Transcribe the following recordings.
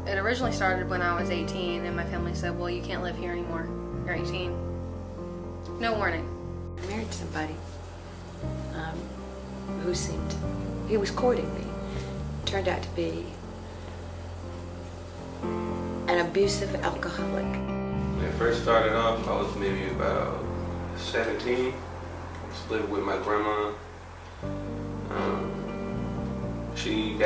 It originally started when I was 18, and my family said, well, you can't live here anymore. You're 18. No warning. I married somebody he was courting me. Turned out to be an abusive alcoholic. When it first started off, I was maybe about 17. I was living with my grandma. She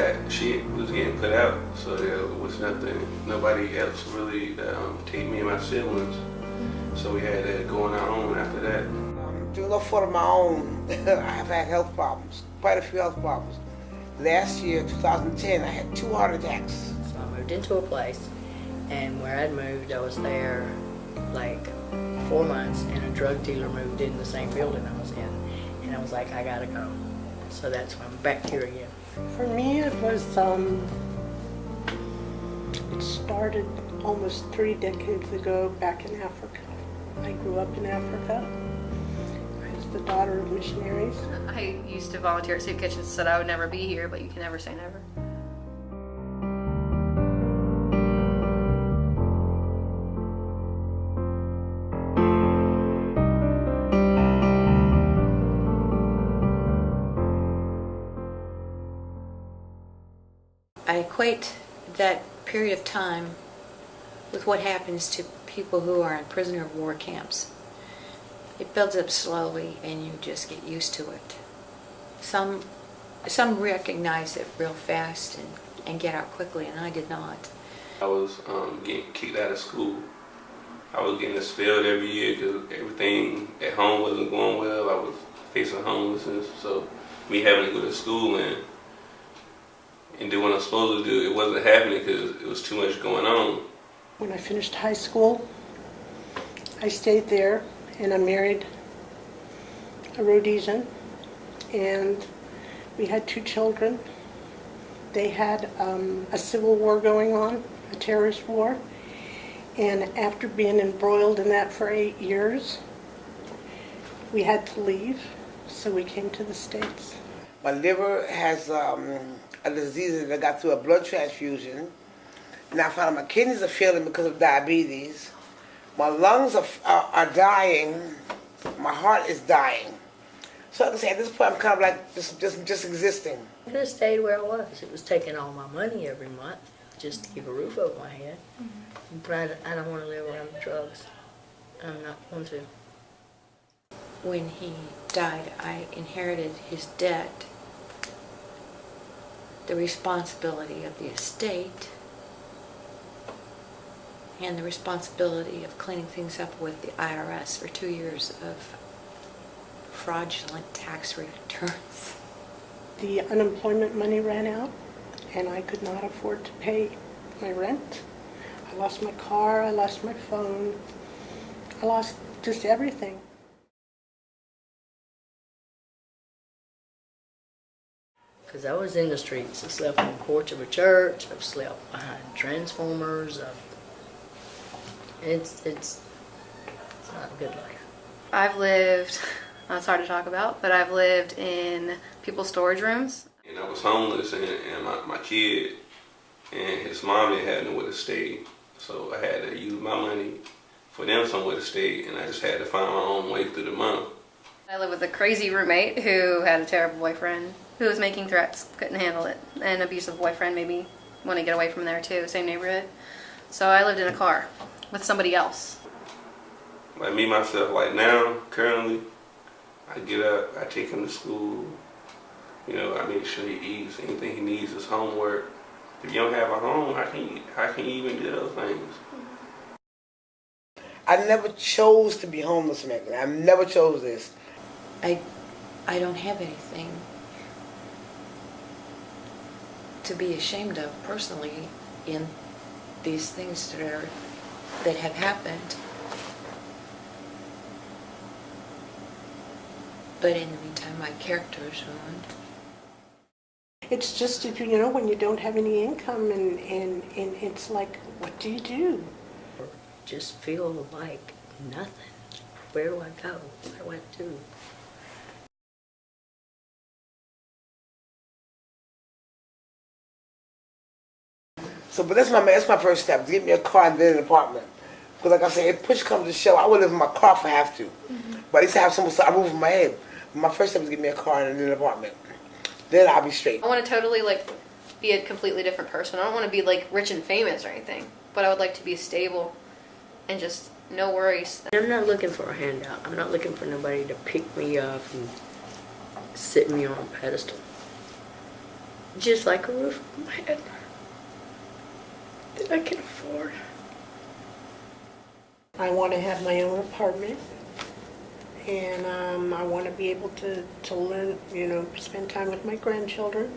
was getting put out, so there was nobody else really to take me and my siblings. So we had to go on our own after that. To no fault of my own, I have had health problems, quite a few health problems. Last year, 2010, I had 2 heart attacks. So I moved into a place, and where I'd moved, I was there like 4 months, and a drug dealer moved in the same building I was in, and I was like, I gotta go. So that's why I'm back here again. For me, it was, it started almost 3 decades ago back in Africa. I grew up in Africa. I was the daughter of missionaries. I used to volunteer at soup kitchens, said I would never be here, but you can never say never. I equate that period of time with what happens to people who are in prisoner of war camps. It builds up slowly and you just get used to it. Some recognize it real fast and get out quickly, and I did not. I was getting kicked out of school. I was getting expelled every year because everything at home wasn't going well. I was facing homelessness, so me having to go to school and do what I'm supposed to do, it wasn't happening because it was too much going on. When I finished high school, I stayed there, and I married a Rhodesian, and we had 2 children. They had a civil war going on, a terrorist war, and after being embroiled in that for 8 years, we had to leave, so we came to the States. My liver has a disease that I got through a blood transfusion. Now I found out my kidneys are failing because of diabetes. My lungs are dying. My heart is dying. So I can say at this point I'm kind of like just existing. I could have stayed where I was. It was taking all my money every month just to keep a roof over my head. Mm-hmm. But I don't want to live around drugs. I'm not going to. When he died, I inherited his debt, the responsibility of the estate, and the responsibility of cleaning things up with the IRS for 2 years of fraudulent tax returns. The unemployment money ran out, and I could not afford to pay my rent. I lost my car, I lost my phone, I lost just everything. Because I was in the streets. I slept on the porch of a church. I've slept behind transformers. It's not a good life. I've lived, it's hard to talk about, but I've lived in people's storage rooms. And I was homeless, and my kid and his mom didn't have nowhere to stay. So I had to use my money for them somewhere to stay, and I just had to find my own way through the month. I lived with a crazy roommate who had a terrible boyfriend who was making threats, couldn't handle it. An abusive boyfriend, maybe want to get away from there too, same neighborhood. So I lived in a car with somebody else. Like me, myself, like now, currently, I get up, I take him to school, I make sure he eats, anything he needs is homework. If you don't have a home, how can you even do those things? I never chose to be homeless, Megan. I never chose this. I don't have anything to be ashamed of personally in these things that have happened. But in the meantime, my character is ruined. It's just, when you don't have any income and it's like, what do you do? Just feel like nothing. Where do I go? What do I do? So, but that's my first step, to get me a car and then an apartment. Because like I said, if push comes to shove, I would live in my car if I have to. But at least I have someone to move in my head. My first step is get me a car and then an apartment. Then I'll be straight. I want to totally like be a completely different person. I don't want to be like rich and famous or anything, but I would like to be stable and just no worries. I'm not looking for a handout. I'm not looking for nobody to pick me up and sit me on a pedestal. Just like a roof over my head that I can afford. I want to have my own apartment, and I want to be able to learn, spend time with my grandchildren.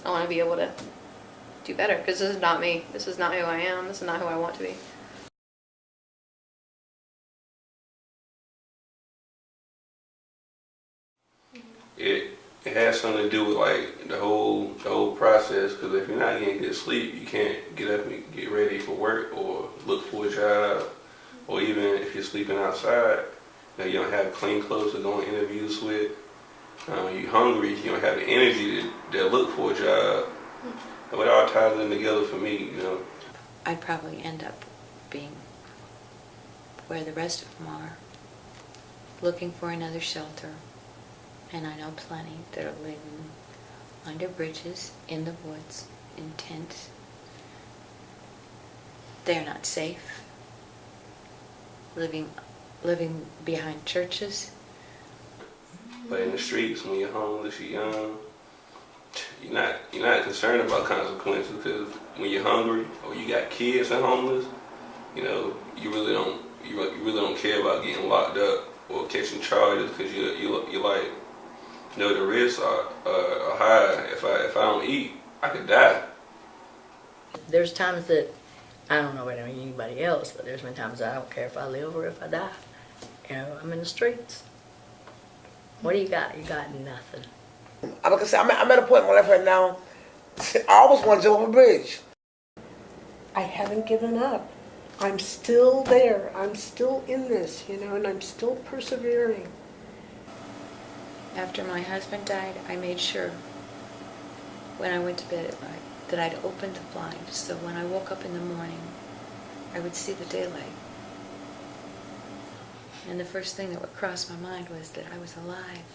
I want to be able to do better because this is not me. This is not who I am. This is not who I want to be. It has something to do with like the whole process. Because if you're not getting good sleep, you can't get up and get ready for work or look for a job. Or even if you're sleeping outside, you don't have clean clothes to go on interviews with. You're hungry, you don't have the energy to look for a job. And it all ties in together for me, I'd probably end up being where the rest of them are, looking for another shelter. And I know plenty that are living under bridges, in the woods, in tents. They're not safe. Living behind churches. But in the streets, when you're homeless, you're young, you're not concerned about consequences, because when you're hungry or you got kids and homeless, you really don't care about getting locked up or catching charges, because you're like, the risks are high. If I don't eat, I could die. There's times that, I don't know about anybody else, but there's been times that I don't care if I live or if I die. I'm in the streets. What do you got? You got nothing. Like I said, I'm at a point in my life right now, I almost want to jump off a bridge. I haven't given up. I'm still there. I'm still in this, and I'm still persevering. After my husband died, I made sure when I went to bed at night that I'd opened the blinds, so when I woke up in the morning, I would see the daylight. And the first thing that would cross my mind was that I was alive.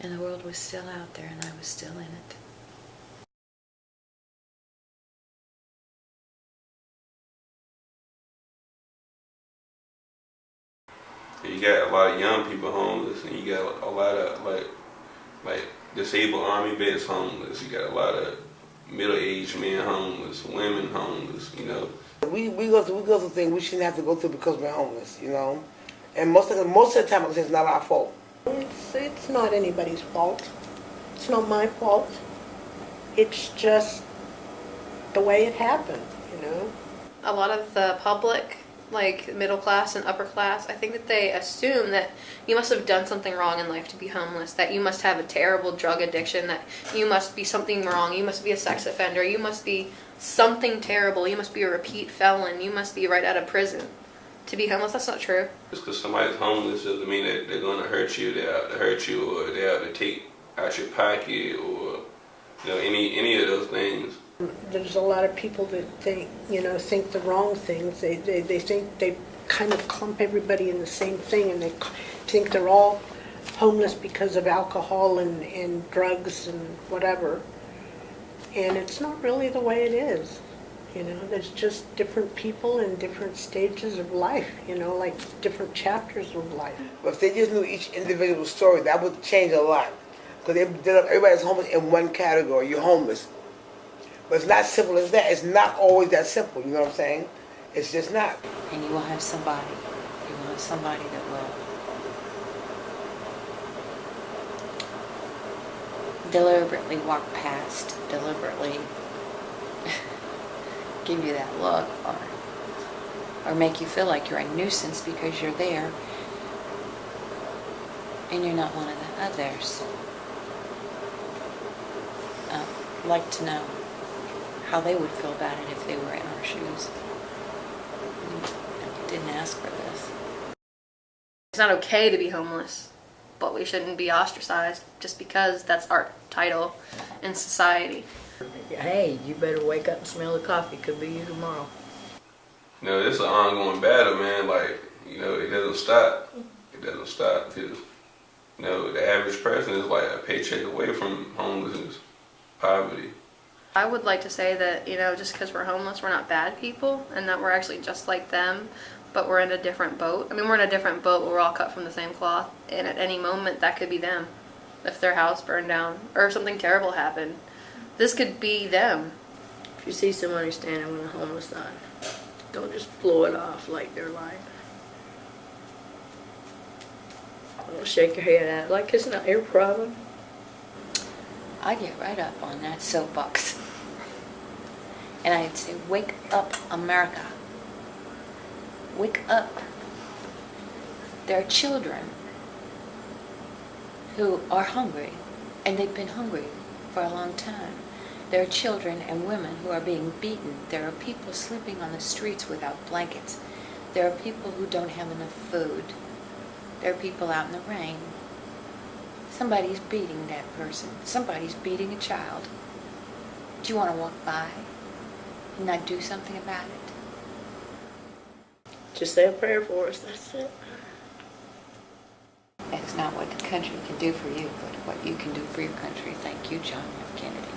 And the world was still out there, and I was still in it. You got a lot of young people homeless, and you got a lot of like disabled Army vets homeless. You got a lot of middle-aged men homeless, women homeless. We go through things we shouldn't have to go through because we're homeless, And most of the time, it's not our fault. It's not anybody's fault. It's not my fault. It's just the way it happened, A lot of the public, like middle class and upper class, I think that they assume that you must have done something wrong in life to be homeless, that you must have a terrible drug addiction, that you must be something wrong, you must be a sex offender, you must be something terrible, you must be a repeat felon, you must be right out of prison to be homeless. That's not true. Just because somebody's homeless doesn't mean that they're going to hurt you. They're out to hurt you, or they're out to take out your pocket, or any of those things. There's a lot of people that think the wrong things. They think they kind of clump everybody in the same thing, and they think they're all homeless because of alcohol and drugs and whatever. And it's not really the way it is. There's just different people in different stages of life, like different chapters of life. But if they just knew each individual story, that would change a lot. Because everybody's homeless in one category. You're homeless. But it's not simple as that. It's not always that simple, you know what I'm saying? It's just not. And you will have somebody that will deliberately walk past, deliberately give you that look, or make you feel like you're a nuisance because you're there and you're not one of the others. I'd like to know how they would feel about it if they were in our shoes. I didn't ask for this. It's not okay to be homeless, but we shouldn't be ostracized just because that's our title in society. Hey, you better wake up and smell the coffee. Could be you tomorrow. You know, it's an ongoing battle, man. Like, you know, it doesn't stop. It doesn't stop because, you know, the average person is like a paycheck away from homelessness, poverty. I would like to say that, you know, just because we're homeless, we're not bad people, and that we're actually just like them, but we're in a different boat. I mean, we're in a different boat, but we're all cut from the same cloth, and at any moment, that could be them. If their house burned down, or something terrible happened, this could be them. If you see somebody standing with a homeless sign, don't just blow it off like they're lying. Don't shake your head at it like it's not your problem. I get right up on that soapbox. And I'd say, wake up, America. Wake up. There are children who are hungry, and they've been hungry for a long time. There are children and women who are being beaten. There are people sleeping on the streets without blankets. There are people who don't have enough food. There are people out in the rain. Somebody's beating that person. Somebody's beating a child. Do you want to walk by and not do something about it? Just say a prayer for us, that's it. That's not what the country can do for you, but what you can do for your country. Thank you, John F. Kennedy.